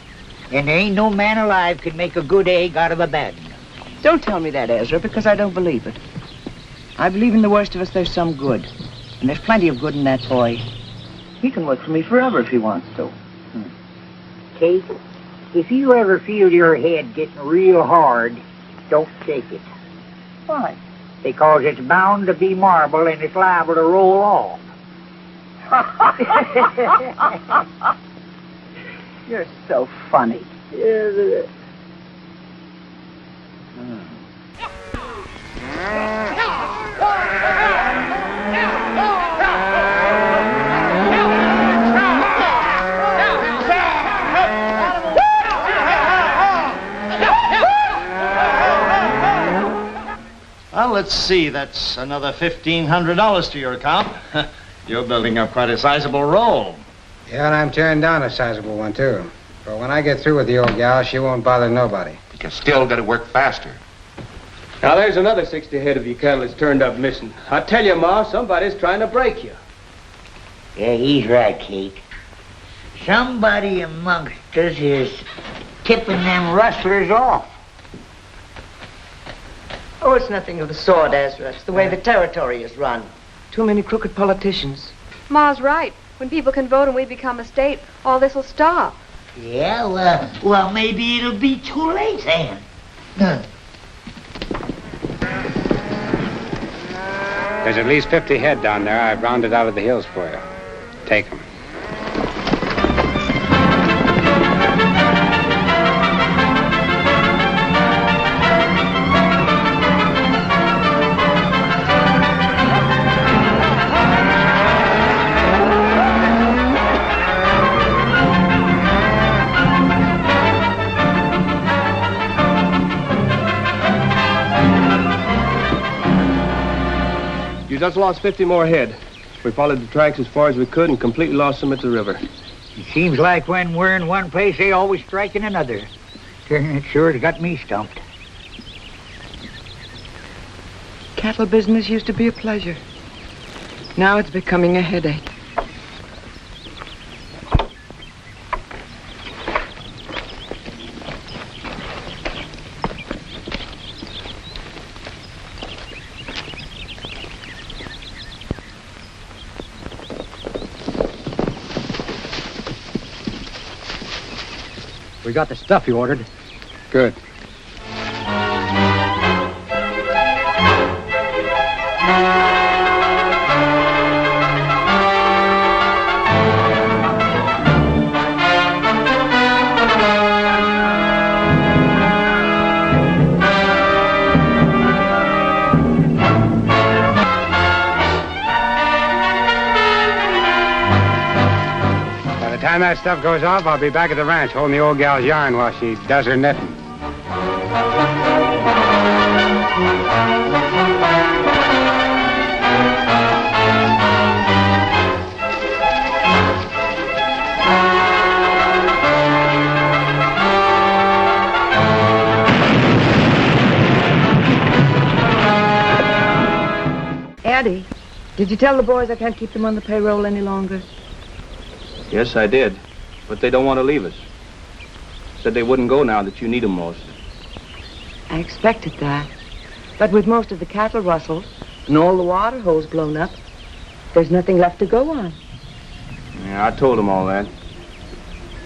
[SPEAKER 9] And there ain't no man alive could make a good egg out of a bad one.
[SPEAKER 5] Don't tell me that, Ezra, because I don't believe it. I believe in the worst of us there's some good. And there's plenty of good in that boy. He can work for me forever if he wants to.
[SPEAKER 9] Kate, if you ever feel your head getting real hard, don't shake it.
[SPEAKER 5] Why?
[SPEAKER 9] Because it's bound to be marble and it's liable to roll off.
[SPEAKER 5] You're so funny.
[SPEAKER 7] Well, let's see. That's another $1,500 to your account. You're building up quite a sizable roll.
[SPEAKER 11] Yeah, and I'm tearing down a sizable one, too. But when I get through with the old gal, she won't bother nobody.
[SPEAKER 8] You can still get to work faster.
[SPEAKER 3] Now, there's another 60 head of your cattle that's turned up missing. I tell you, Ma, somebody's trying to break you.
[SPEAKER 9] Yeah, he's right, Kate. Somebody amongst us is tipping them rustlers off.
[SPEAKER 5] Oh, it's nothing of the sort, Ezra. It's the way the territory is run. Too many crooked politicians.
[SPEAKER 4] Ma's right. When people can vote and we become a state, all this will stop.
[SPEAKER 9] Yeah, well, maybe it'll be too late then.
[SPEAKER 11] There's at least 50 head down there. I've rounded out of the hills for you. Take them.
[SPEAKER 3] You just lost 50 more head. We followed the tracks as far as we could and completely lost them at the river.
[SPEAKER 9] It seems like when we're in one place, they always strike in another. It sure has got me stumped.
[SPEAKER 5] Cattle business used to be a pleasure. Now it's becoming a headache.
[SPEAKER 10] We got the stuff you ordered.
[SPEAKER 3] Good.
[SPEAKER 11] By the time that stuff goes off, I'll be back at the ranch holding the old gal's yarn while she does her knitting.
[SPEAKER 5] Addie, did you tell the boys I can't keep them on the payroll any longer?
[SPEAKER 3] Yes, I did. But they don't want to leave us. Said they wouldn't go now that you need them most.
[SPEAKER 5] I expected that. But with most of the cattle rustled and all the water holes blown up, there's nothing left to go on.
[SPEAKER 3] Yeah, I told them all that.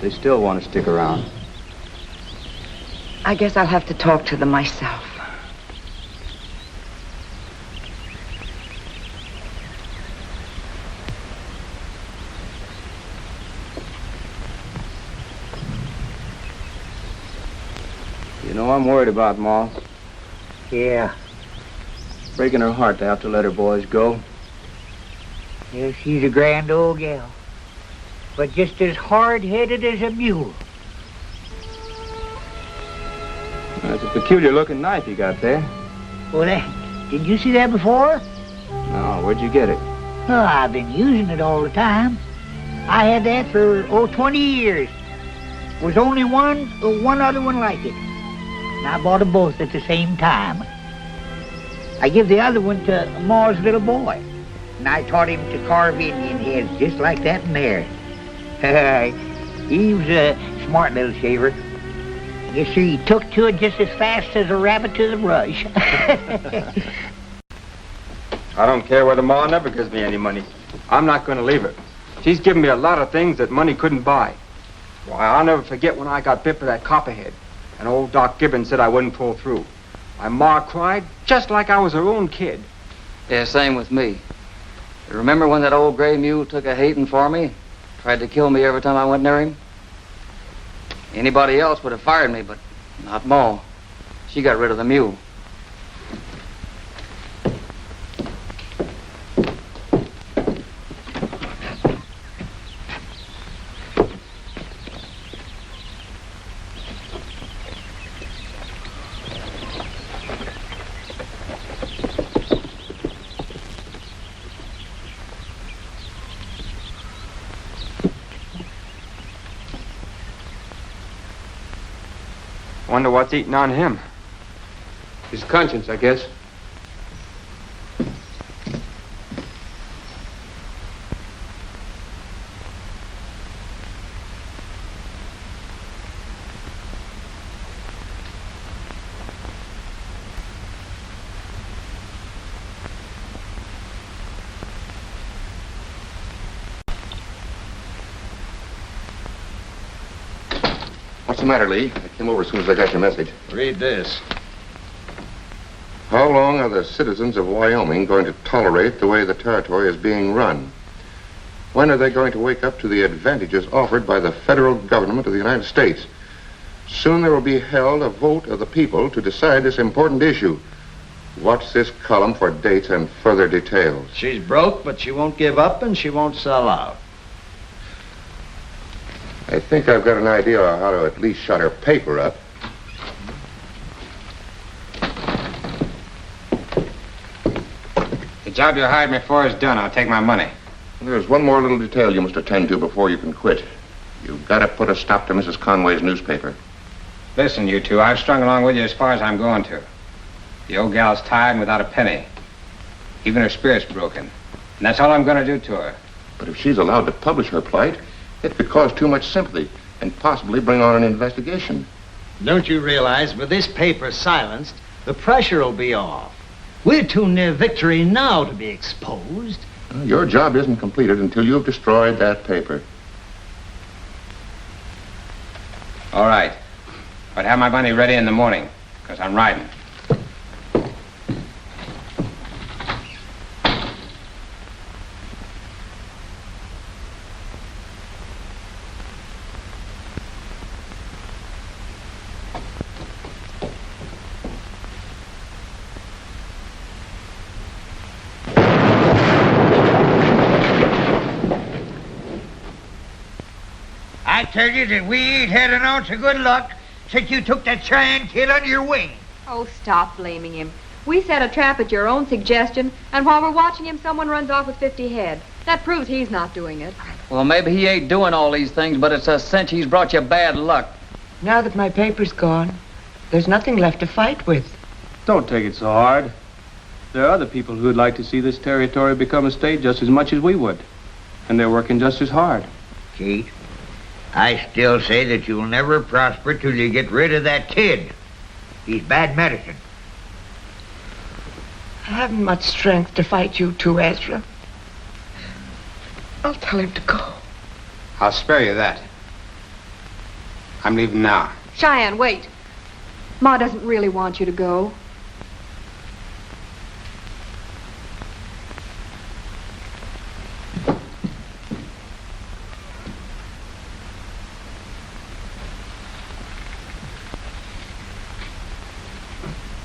[SPEAKER 3] They still want to stick around.
[SPEAKER 5] I guess I'll have to talk to them myself.
[SPEAKER 3] You know, I'm worried about Ma.
[SPEAKER 9] Yeah.
[SPEAKER 3] Breaking her heart to have to let her boys go.
[SPEAKER 9] Yeah, she's a grand old gal. But just as hard-headed as a mule.
[SPEAKER 3] That's a peculiar-looking knife you got there.
[SPEAKER 9] Well, did you see that before?
[SPEAKER 3] No, where'd you get it?
[SPEAKER 9] Oh, I've been using it all the time. I had that for, 20 years. Was only one other one like it. And I bought them both at the same time. I give the other one to Ma's little boy. And I taught him to carve Indian heads just like that in there. He was a smart little shaver. Yes, sir, he took to it just as fast as a rabbit to the brush.
[SPEAKER 3] I don't care whether Ma never gives me any money. I'm not going to leave her. She's given me a lot of things that money couldn't buy. Why, I'll never forget when I got bit by that copperhead, and old Doc Gibbons said I wouldn't pull through. My Ma cried just like I was her own kid.
[SPEAKER 12] Yeah, same with me. You remember when that old gray mule took a hating for me? Tried to kill me every time I went near him? Anybody else would have fired me, but not Ma. She got rid of the mule.
[SPEAKER 3] Wonder what's eating on him. His conscience, I guess.
[SPEAKER 8] What's the matter, Lee? I came over as soon as I got your message.
[SPEAKER 7] Read this.
[SPEAKER 8] How long are the citizens of Wyoming going to tolerate the way the territory is being run? When are they going to wake up to the advantages offered by the federal government of the United States? Soon there will be held a vote of the people to decide this important issue. Watch this column for dates and further details.
[SPEAKER 7] She's broke, but she won't give up and she won't sell out.
[SPEAKER 8] I think I've got an idea of how to at least shut her paper up.
[SPEAKER 11] The job you hired me for is done. I'll take my money.
[SPEAKER 8] There's one more little detail you must attend to before you can quit. You've got to put a stop to Mrs. Conway's newspaper.
[SPEAKER 11] Listen, you two, I've strung along with you as far as I'm going to. The old gal's tired and without a penny. Even her spirit's broken. And that's all I'm going to do to her.
[SPEAKER 8] But if she's allowed to publish her plight, it could cause too much sympathy and possibly bring on an investigation.
[SPEAKER 13] Don't you realize with this paper silenced, the pressure will be off? We're too near victory now to be exposed.
[SPEAKER 8] Your job isn't completed until you've destroyed that paper.
[SPEAKER 11] All right. But have my money ready in the morning, because I'm riding.
[SPEAKER 9] I tell you that we ain't had an ounce of good luck since you took that Cheyenne kid under your wing.
[SPEAKER 4] Oh, stop blaming him. We set a trap at your own suggestion, and while we're watching him, someone runs off with 50 head. That proves he's not doing it.
[SPEAKER 12] Well, maybe he ain't doing all these things, but it's a cinch he's brought you bad luck.
[SPEAKER 5] Now that my paper's gone, there's nothing left to fight with.
[SPEAKER 3] Don't take it so hard. There are other people who'd like to see this territory become a state just as much as we would. And they're working just as hard.
[SPEAKER 9] Kate, I still say that you'll never prosper till you get rid of that kid. He's bad medicine.
[SPEAKER 5] I haven't much strength to fight you two, Ezra. I'll tell him to go.
[SPEAKER 11] I'll spare you that. I'm leaving now.
[SPEAKER 4] Cheyenne, wait. Ma doesn't really want you to go.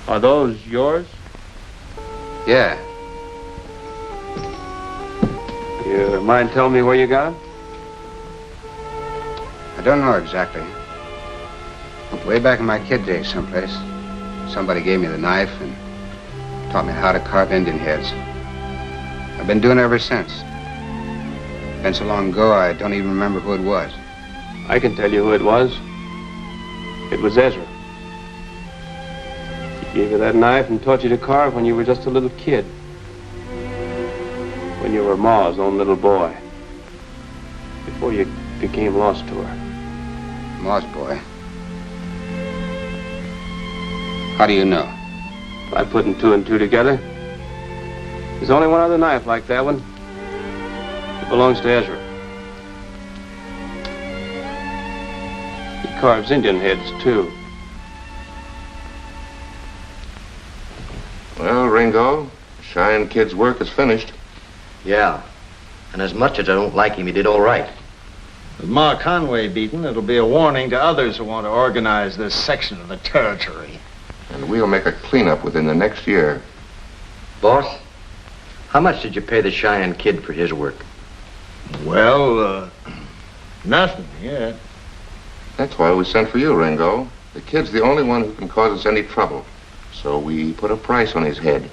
[SPEAKER 3] Are those yours?
[SPEAKER 11] Yeah.
[SPEAKER 3] You mind telling me where you got them?
[SPEAKER 11] I don't know exactly. Way back in my kid days someplace, somebody gave me the knife and taught me how to carve Indian heads. I've been doing it ever since. Been so long ago, I don't even remember who it was.
[SPEAKER 3] I can tell you who it was. It was Ezra. He gave you that knife and taught you to carve when you were just a little kid. When you were Ma's own little boy. Before you became lost to her.
[SPEAKER 11] Ma's boy? How do you know?
[SPEAKER 3] By putting two and two together. There's only one other knife like that one. It belongs to Ezra. He carves Indian heads, too.
[SPEAKER 8] Well, Ringo, Cheyenne Kid's work is finished.
[SPEAKER 7] Yeah. And as much as I don't like him, he did all right.
[SPEAKER 13] With Ma Conway beaten, it'll be a warning to others who want to organize this section of the territory.
[SPEAKER 8] And we'll make a cleanup within the next year.
[SPEAKER 7] Boss, how much did you pay the Cheyenne Kid for his work?
[SPEAKER 13] Well, nothing yet.
[SPEAKER 8] That's why we sent for you, Ringo. The kid's the only one who can cause us any trouble. So we put a price on his head.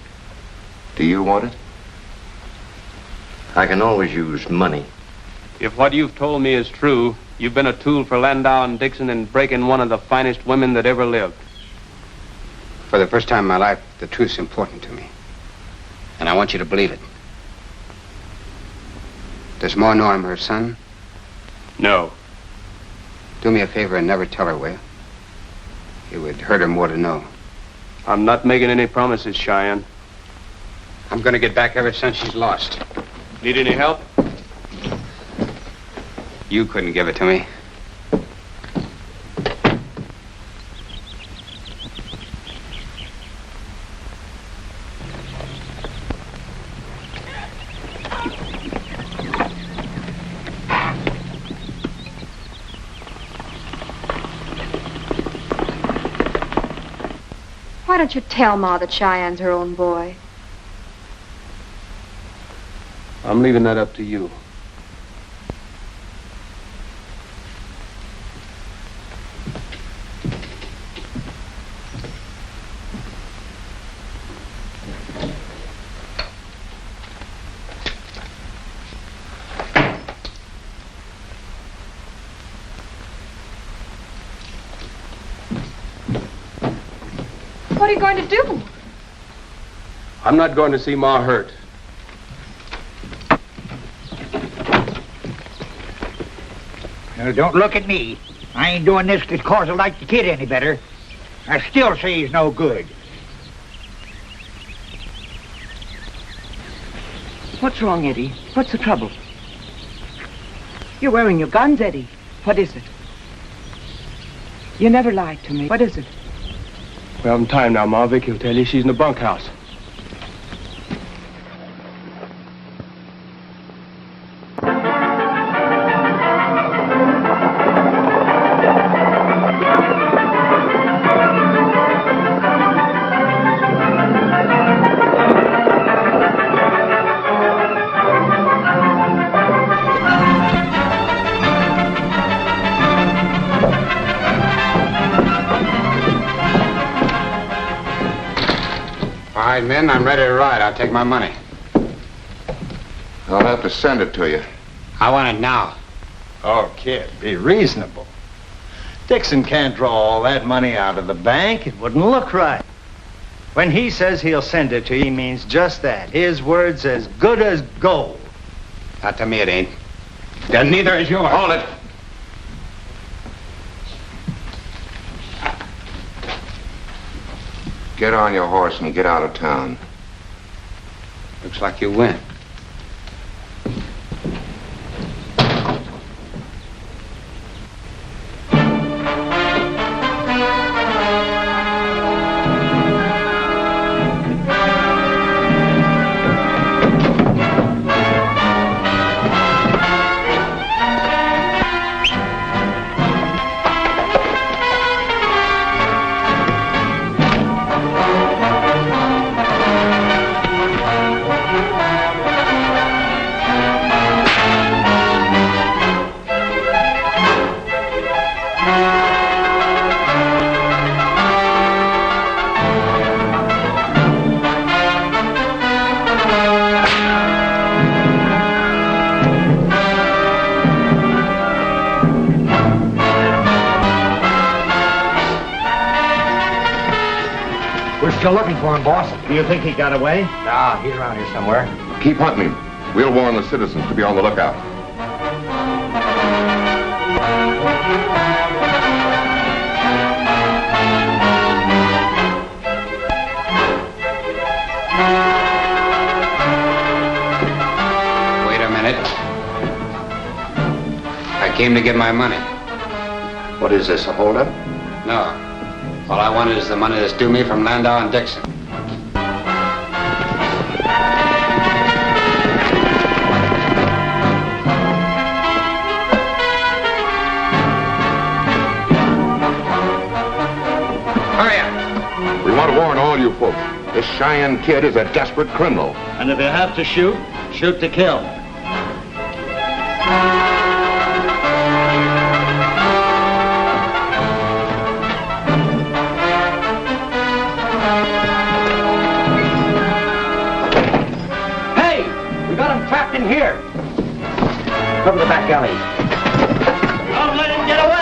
[SPEAKER 8] Do you want it?
[SPEAKER 7] I can always use money.
[SPEAKER 3] If what you've told me is true, you've been a tool for Landau and Dixon in breaking one of the finest women that ever lived.
[SPEAKER 11] For the first time in my life, the truth's important to me. And I want you to believe it. Does Ma know I'm her son?
[SPEAKER 3] No.
[SPEAKER 11] Do me a favor and never tell her, will you? It would hurt her more to know.
[SPEAKER 3] I'm not making any promises, Cheyenne.
[SPEAKER 11] I'm gonna get back ever since she's lost.
[SPEAKER 3] Need any help?
[SPEAKER 11] You couldn't give it to me.
[SPEAKER 4] Why don't you tell Ma that Cheyenne's her own boy?
[SPEAKER 3] I'm leaving that up to you.
[SPEAKER 4] What are you going to do?
[SPEAKER 3] I'm not going to see Ma hurt.
[SPEAKER 9] Now, don't look at me. I ain't doing this because I like the kid any better. I still say he's no good.
[SPEAKER 5] What's wrong, Eddie? What's the trouble? You're wearing your guns, Eddie. What is it? You never lied to me. What is it?
[SPEAKER 3] We haven't time now, Ma. Vicky will tell you she's in the bunkhouse.
[SPEAKER 11] All right, men, I'm ready to ride. I'll take my money.
[SPEAKER 8] I'll have to send it to you.
[SPEAKER 11] I want it now.
[SPEAKER 13] Oh, kid, be reasonable. Dixon can't draw all that money out of the bank. It wouldn't look right. When he says he'll send it to you, he means just that. His word's as good as gold.
[SPEAKER 11] Not to me, it ain't. Then neither is yours.
[SPEAKER 8] Hold it. Get on your horse and get out of town.
[SPEAKER 11] Looks like you win.
[SPEAKER 10] We're still looking for him, boss.
[SPEAKER 13] Do you think he got away?
[SPEAKER 10] Nah, he's around here somewhere.
[SPEAKER 8] Keep hunting him. We'll warn the citizens to be on the lookout.
[SPEAKER 11] Wait a minute. I came to get my money.
[SPEAKER 7] What is this, a holdup?
[SPEAKER 11] No. All I wanted is the money that's due me from Landau and Dixon. Hurry up.
[SPEAKER 8] We want to warn all you folks. This Cheyenne kid is a desperate criminal.
[SPEAKER 13] And if you have to shoot, shoot to kill.
[SPEAKER 10] Hey! We got him trapped in here. Cover the back alley.
[SPEAKER 13] Don't let him get away!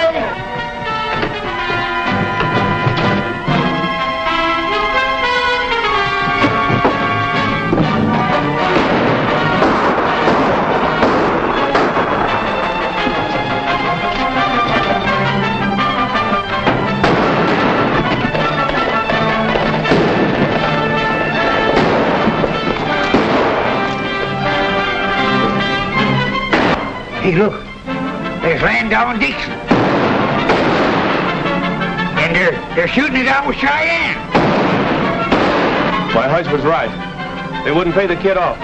[SPEAKER 9] Hey, look. There's Landau and Dixon. And they're shooting it out with Cheyenne.
[SPEAKER 3] My hunch was right. They wouldn't pay the kid off.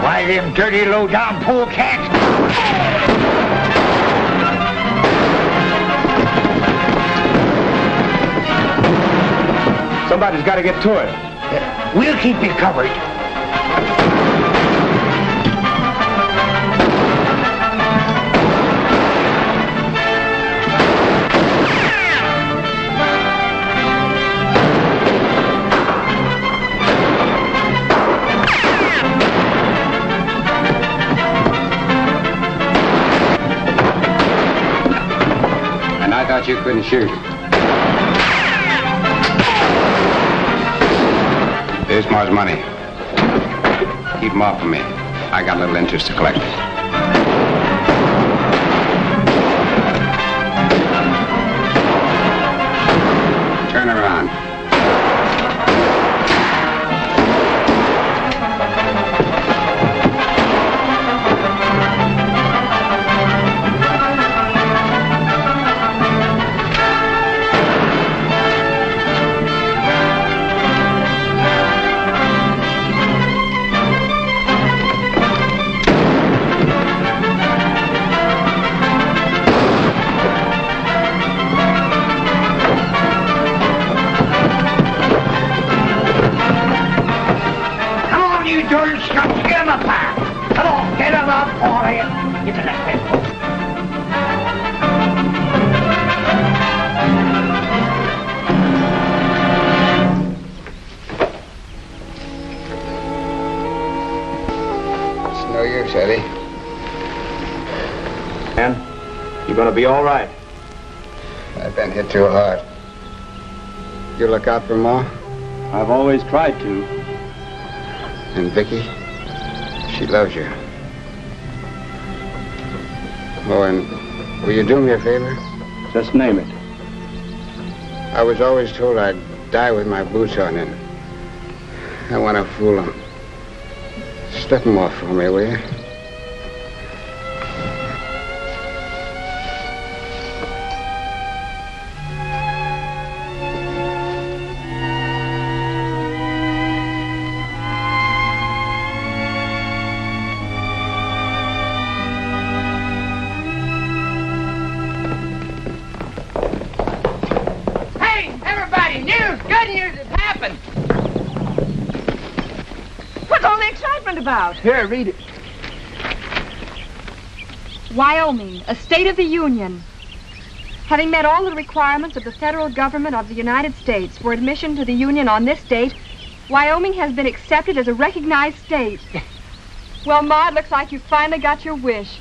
[SPEAKER 9] Why, them dirty, low-down polecats.
[SPEAKER 3] Somebody's got to get to it.
[SPEAKER 9] We'll keep you covered.
[SPEAKER 11] And I thought you couldn't shoot. Here's Ma's money. Keep them off of me. I got a little interest to collect. Turn around.
[SPEAKER 2] No use, Eddie.
[SPEAKER 3] And you're gonna be all right.
[SPEAKER 2] I've been hit too hard. You look out for Ma?
[SPEAKER 3] I've always tried to.
[SPEAKER 2] And Vicky? She loves you. Oh, and will you do me a favor?
[SPEAKER 3] Just name it.
[SPEAKER 2] I was always told I'd die with my boots on, and I want to fool them. Slip them off for me, will you? Hey, everybody, news! Good news has happened!
[SPEAKER 4] What's all the excitement about?
[SPEAKER 2] Here, read it.
[SPEAKER 4] Wyoming, a state of the Union. Having met all the requirements of the federal government of the United States for admission to the Union on this date, Wyoming has been accepted as a recognized state. Well, Ma, it looks like you finally got your wish.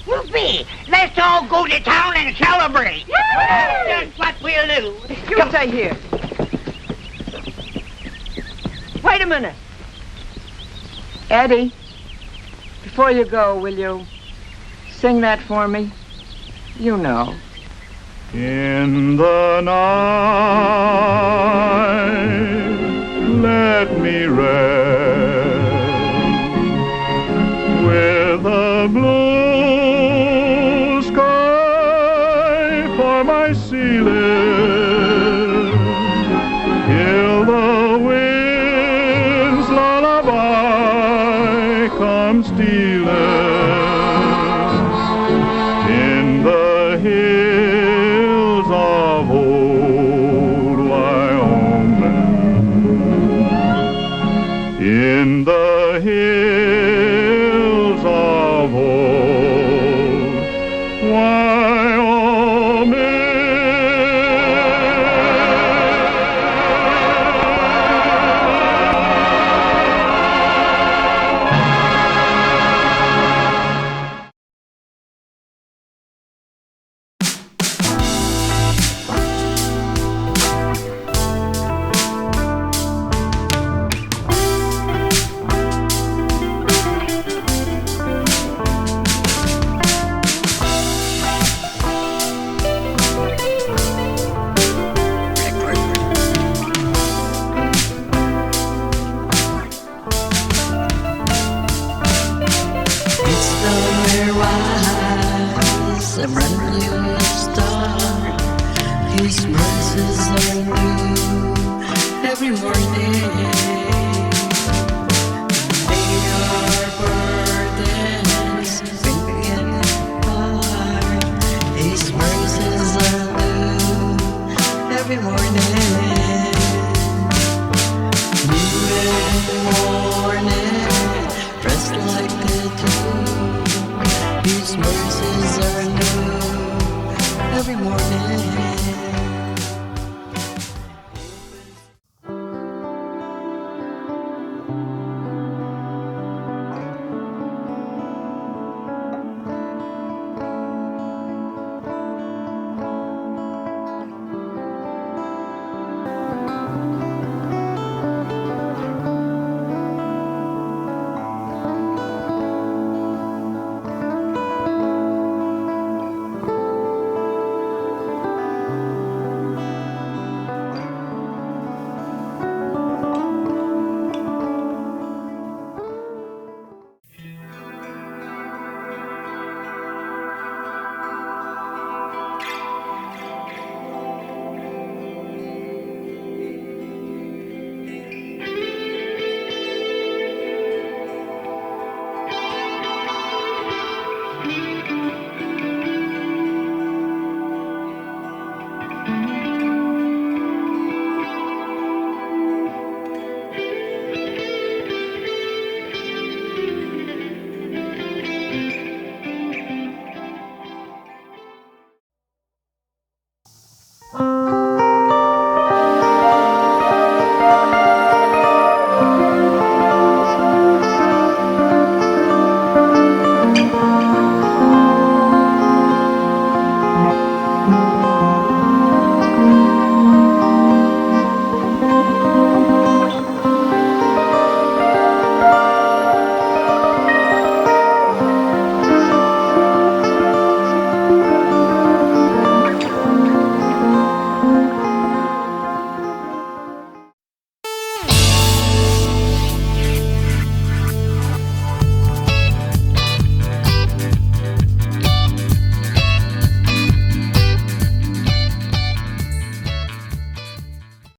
[SPEAKER 9] Whoopee! Let's all go to town and celebrate. That's what we'll do.
[SPEAKER 5] You stay here. Wait a minute. Eddie, before you go, will you sing that for me? You know.
[SPEAKER 1] In the night, let me rest with a blue sky for my ceiling, till the wind's lullaby comes stealing in the hills of old Wyoming, in the hills of old Wyoming.
[SPEAKER 14] It's the rise, a brand new star. His mercies are new every morning.